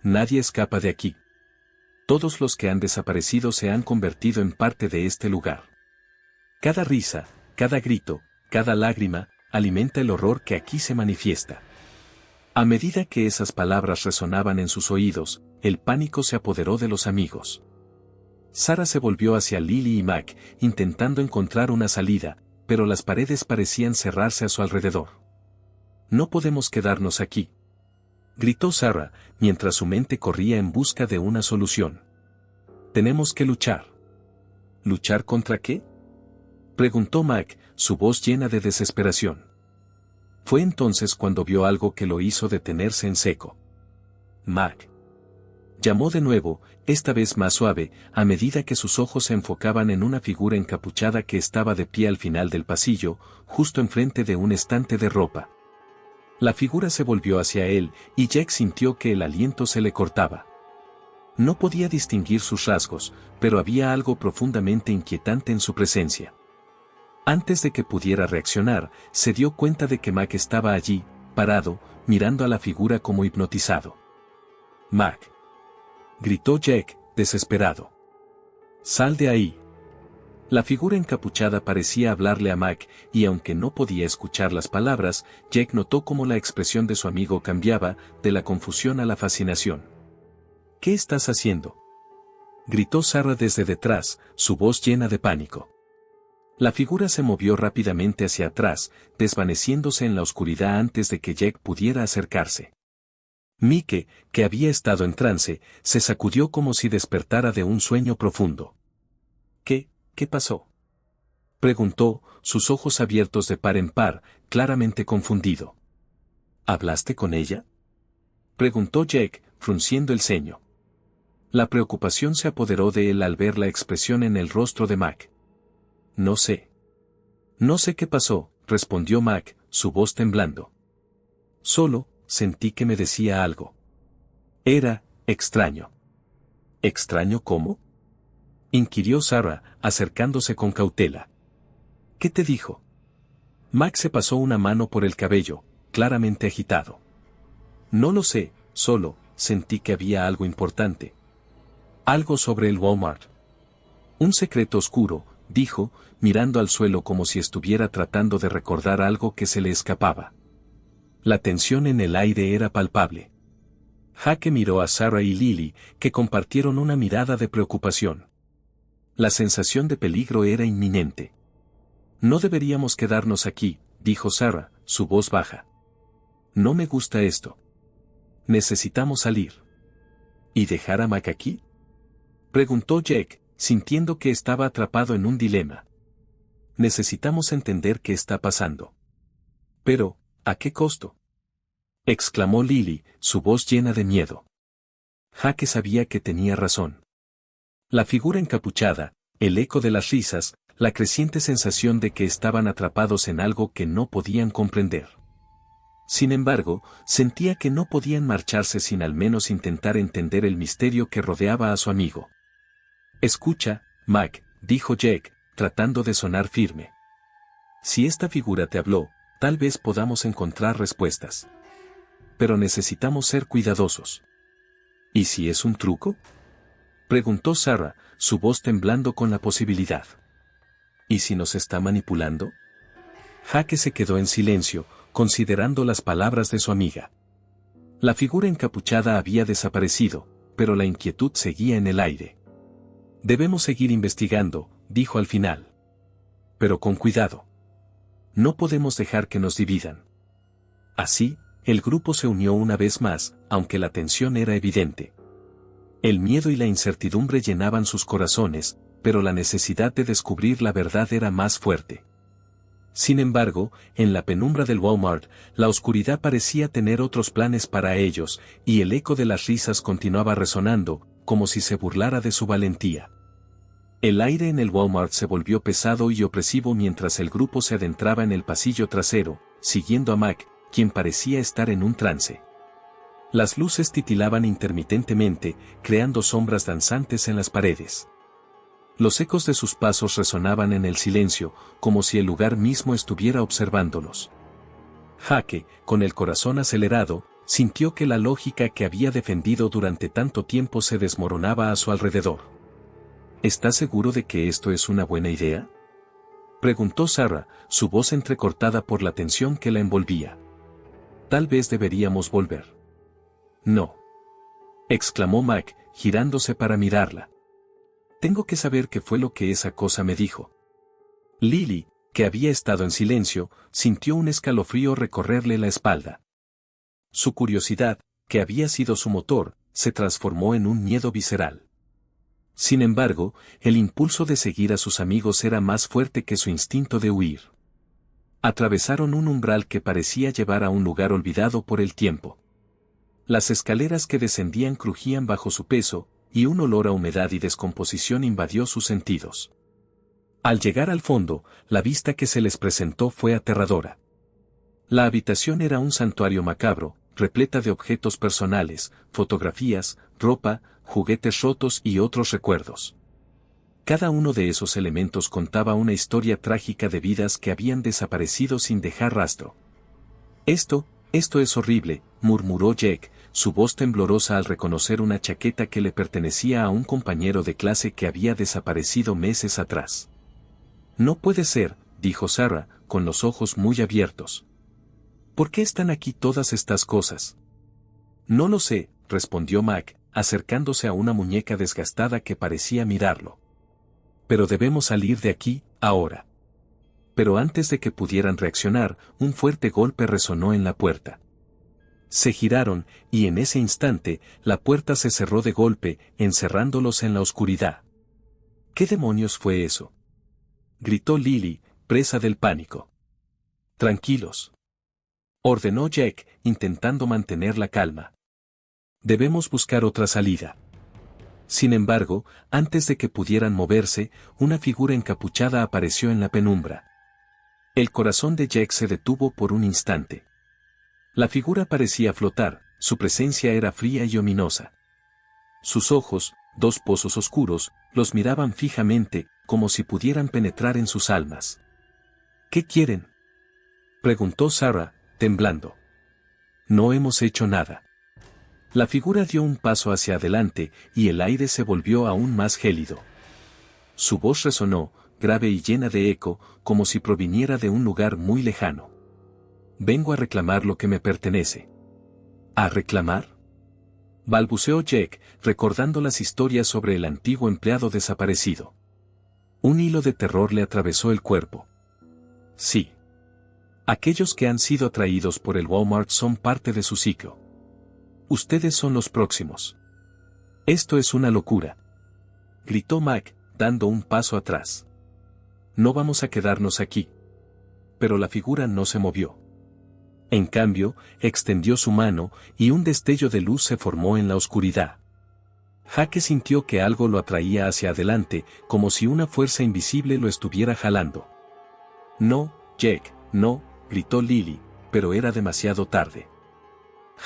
Nadie escapa de aquí. Todos los que han desaparecido se han convertido en parte de este lugar. Cada risa, cada grito, cada lágrima, alimenta el horror que aquí se manifiesta. A medida que esas palabras resonaban en sus oídos, el pánico se apoderó de los amigos. Sarah se volvió hacia Lily y Mac, intentando encontrar una salida, pero las paredes parecían cerrarse a su alrededor. No podemos quedarnos aquí, gritó Sarah, mientras su mente corría en busca de una solución. Tenemos que luchar. ¿Luchar contra qué?, preguntó Mac, su voz llena de desesperación. Fue entonces cuando vio algo que lo hizo detenerse en seco. Mac, llamó de nuevo, esta vez más suave, a medida que sus ojos se enfocaban en una figura encapuchada que estaba de pie al final del pasillo, justo enfrente de un estante de ropa. La figura se volvió hacia él, y Jack sintió que el aliento se le cortaba. No podía distinguir sus rasgos, pero había algo profundamente inquietante en su presencia. Antes de que pudiera reaccionar, se dio cuenta de que Mac estaba allí, parado, mirando a la figura como hipnotizado. «Mac», gritó Jack, desesperado. «Sal de ahí». La figura encapuchada parecía hablarle a Mac, y aunque no podía escuchar las palabras, Jack notó cómo la expresión de su amigo cambiaba, de la confusión a la fascinación. «¿Qué estás haciendo?», gritó Sarah desde detrás, su voz llena de pánico. La figura se movió rápidamente hacia atrás, desvaneciéndose en la oscuridad antes de que Jack pudiera acercarse. Mike, que había estado en trance, se sacudió como si despertara de un sueño profundo. ¿Qué pasó?, preguntó, sus ojos abiertos de par en par, claramente confundido. ¿Hablaste con ella?, preguntó Jack, frunciendo el ceño. La preocupación se apoderó de él al ver la expresión en el rostro de Mac. «No sé. No sé qué pasó», respondió Mac, su voz temblando. «Solo, sentí que me decía algo. Era extraño». «¿Extraño cómo?», inquirió Sarah, acercándose con cautela. «¿Qué te dijo?». Mac se pasó una mano por el cabello, claramente agitado. «No lo sé, solo, sentí que había algo importante. Algo sobre el Walmart. Un secreto oscuro», dijo, mirando al suelo como si estuviera tratando de recordar algo que se le escapaba. La tensión en el aire era palpable. Jake miró a Sarah y Lily, que compartieron una mirada de preocupación. La sensación de peligro era inminente. «No deberíamos quedarnos aquí», dijo Sarah, su voz baja. «No me gusta esto. Necesitamos salir». «¿Y dejar a Mac aquí?», preguntó Jack, sintiendo que estaba atrapado en un dilema. «Necesitamos entender qué está pasando». «Pero, ¿a qué costo?», exclamó Lily, su voz llena de miedo. Jake sabía que tenía razón. La figura encapuchada, el eco de las risas, la creciente sensación de que estaban atrapados en algo que no podían comprender. Sin embargo, sentía que no podían marcharse sin al menos intentar entender el misterio que rodeaba a su amigo. «Escucha, Mac», dijo Jack, tratando de sonar firme. «Si esta figura te habló, tal vez podamos encontrar respuestas. Pero necesitamos ser cuidadosos». «¿Y si es un truco?», preguntó Sarah, su voz temblando con la posibilidad. «¿Y si nos está manipulando?». Jake se quedó en silencio, considerando las palabras de su amiga. La figura encapuchada había desaparecido, pero la inquietud seguía en el aire. «Debemos seguir investigando», dijo al final. «Pero con cuidado. No podemos dejar que nos dividan». Así, el grupo se unió una vez más, aunque la tensión era evidente. El miedo y la incertidumbre llenaban sus corazones, pero la necesidad de descubrir la verdad era más fuerte. Sin embargo, en la penumbra del Walmart, la oscuridad parecía tener otros planes para ellos, y el eco de las risas continuaba resonando, como si se burlara de su valentía. El aire en el Walmart se volvió pesado y opresivo mientras el grupo se adentraba en el pasillo trasero, siguiendo a Mac, quien parecía estar en un trance. Las luces titilaban intermitentemente, creando sombras danzantes en las paredes. Los ecos de sus pasos resonaban en el silencio, como si el lugar mismo estuviera observándolos. Jake, con el corazón acelerado, sintió que la lógica que había defendido durante tanto tiempo se desmoronaba a su alrededor. «¿Estás seguro de que esto es una buena idea?», preguntó Sarah, su voz entrecortada por la tensión que la envolvía. «Tal vez deberíamos volver». «No», exclamó Mac, girándose para mirarla. «Tengo que saber qué fue lo que esa cosa me dijo». Lily, que había estado en silencio, sintió un escalofrío recorrerle la espalda. Su curiosidad, que había sido su motor, se transformó en un miedo visceral. Sin embargo, el impulso de seguir a sus amigos era más fuerte que su instinto de huir. Atravesaron un umbral que parecía llevar a un lugar olvidado por el tiempo. Las escaleras que descendían crujían bajo su peso, y un olor a humedad y descomposición invadió sus sentidos. Al llegar al fondo, la vista que se les presentó fue aterradora. La habitación era un santuario macabro, repleta de objetos personales, fotografías, ropa, juguetes rotos y otros recuerdos. Cada uno de esos elementos contaba una historia trágica de vidas que habían desaparecido sin dejar rastro. Esto es horrible, murmuró Jack, su voz temblorosa al reconocer una chaqueta que le pertenecía a un compañero de clase que había desaparecido meses atrás. No puede ser, dijo Sarah, con los ojos muy abiertos. ¿Por qué están aquí todas estas cosas? No lo sé, respondió Mac, acercándose a una muñeca desgastada que parecía mirarlo. Pero debemos salir de aquí, ahora. Pero antes de que pudieran reaccionar, un fuerte golpe resonó en la puerta. Se giraron, y en ese instante, la puerta se cerró de golpe, encerrándolos en la oscuridad. ¿Qué demonios fue eso?, gritó Lily, presa del pánico. Tranquilos, ordenó Jack, intentando mantener la calma. Debemos buscar otra salida. Sin embargo, antes de que pudieran moverse, una figura encapuchada apareció en la penumbra. El corazón de Jack se detuvo por un instante. La figura parecía flotar, su presencia era fría y ominosa. Sus ojos, dos pozos oscuros, los miraban fijamente, como si pudieran penetrar en sus almas. ¿Qué quieren?, preguntó Sarah, temblando. No hemos hecho nada. La figura dio un paso hacia adelante, y el aire se volvió aún más gélido. Su voz resonó, grave y llena de eco, como si proviniera de un lugar muy lejano. Vengo a reclamar lo que me pertenece. ¿A reclamar?, balbuceó Jack, recordando las historias sobre el antiguo empleado desaparecido. Un hilo de terror le atravesó el cuerpo. Sí. Aquellos que han sido atraídos por el Walmart son parte de su ciclo. Ustedes son los próximos. Esto es una locura, gritó Mac, dando un paso atrás. No vamos a quedarnos aquí. Pero la figura no se movió. En cambio, extendió su mano, y un destello de luz se formó en la oscuridad. Jack sintió que algo lo atraía hacia adelante, como si una fuerza invisible lo estuviera jalando. No, Jack, no, gritó Lily, pero era demasiado tarde.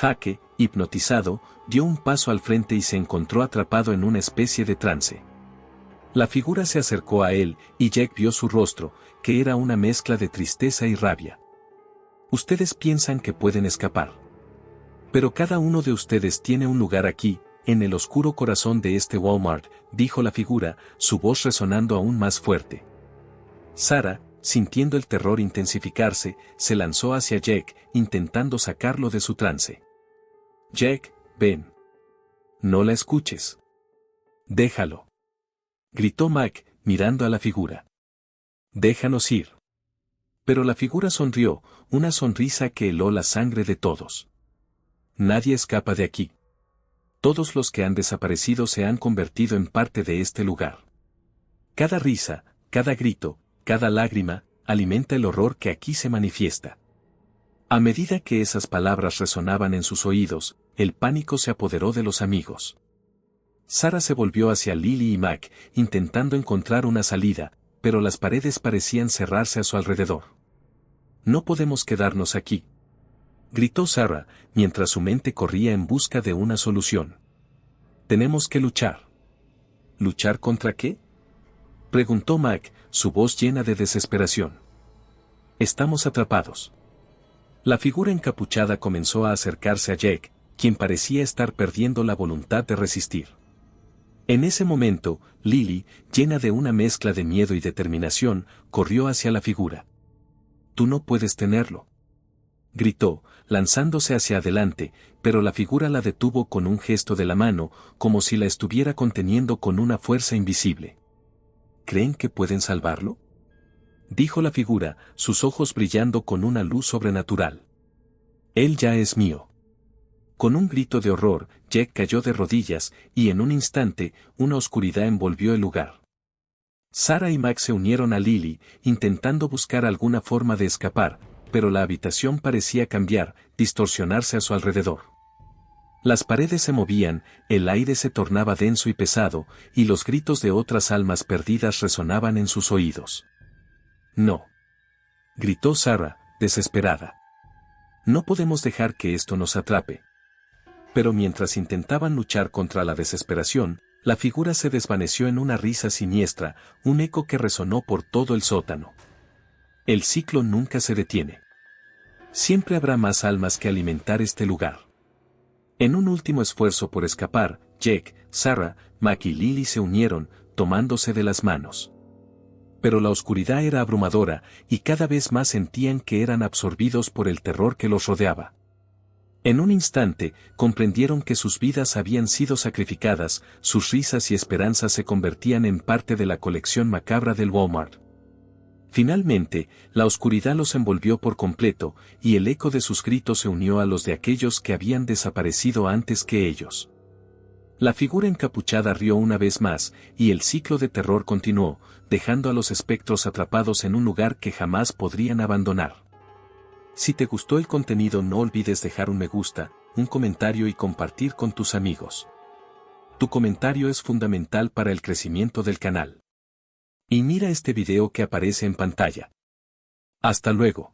Jack, hipnotizado, dio un paso al frente y se encontró atrapado en una especie de trance. La figura se acercó a él, y Jack vio su rostro, que era una mezcla de tristeza y rabia. Ustedes piensan que pueden escapar. Pero cada uno de ustedes tiene un lugar aquí, en el oscuro corazón de este Walmart, dijo la figura, su voz resonando aún más fuerte. Sarah, sintiendo el terror intensificarse, se lanzó hacia Jack, intentando sacarlo de su trance. Jack, ven. No la escuches. Déjalo, gritó Mac, mirando a la figura. Déjanos ir. Pero la figura sonrió, una sonrisa que heló la sangre de todos. Nadie escapa de aquí. Todos los que han desaparecido se han convertido en parte de este lugar. Cada risa, cada grito, cada lágrima, alimenta el horror que aquí se manifiesta. A medida que esas palabras resonaban en sus oídos, el pánico se apoderó de los amigos. Sarah se volvió hacia Lily y Mac, intentando encontrar una salida, pero las paredes parecían cerrarse a su alrededor. No podemos quedarnos aquí, gritó Sarah, mientras su mente corría en busca de una solución. Tenemos que luchar. ¿Luchar contra qué?, preguntó Mac, su voz llena de desesperación. Estamos atrapados. La figura encapuchada comenzó a acercarse a Jack, quien parecía estar perdiendo la voluntad de resistir. En ese momento, Lily, llena de una mezcla de miedo y determinación, corrió hacia la figura. Tú no puedes tenerlo, gritó, lanzándose hacia adelante, pero la figura la detuvo con un gesto de la mano, como si la estuviera conteniendo con una fuerza invisible. ¿Creen que pueden salvarlo?, dijo la figura, sus ojos brillando con una luz sobrenatural. Él ya es mío. Con un grito de horror, Jack cayó de rodillas, y en un instante, una oscuridad envolvió el lugar. Sarah y Max se unieron a Lily, intentando buscar alguna forma de escapar, pero la habitación parecía cambiar, distorsionarse a su alrededor. Las paredes se movían, el aire se tornaba denso y pesado, y los gritos de otras almas perdidas resonaban en sus oídos. No, gritó Sarah, desesperada. No podemos dejar que esto nos atrape. Pero mientras intentaban luchar contra la desesperación, La figura se desvaneció en una risa siniestra, un eco que resonó por todo el sótano. El ciclo nunca se detiene. Siempre habrá más almas que alimentar este lugar. En un último esfuerzo por escapar, Jake, Sarah, Mac y Lily se unieron, tomándose de las manos. Pero la oscuridad era abrumadora, y cada vez más sentían que eran absorbidos por el terror que los rodeaba. En un instante, comprendieron que sus vidas habían sido sacrificadas, sus risas y esperanzas se convertían en parte de la colección macabra del Walmart. Finalmente, la oscuridad los envolvió por completo, y el eco de sus gritos se unió a los de aquellos que habían desaparecido antes que ellos. La figura encapuchada rió una vez más, y el ciclo de terror continuó, dejando a los espectros atrapados en un lugar que jamás podrían abandonar. Si te gustó el contenido, no olvides dejar un me gusta, un comentario y compartir con tus amigos. Tu comentario es fundamental para el crecimiento del canal. Y mira este video que aparece en pantalla. Hasta luego.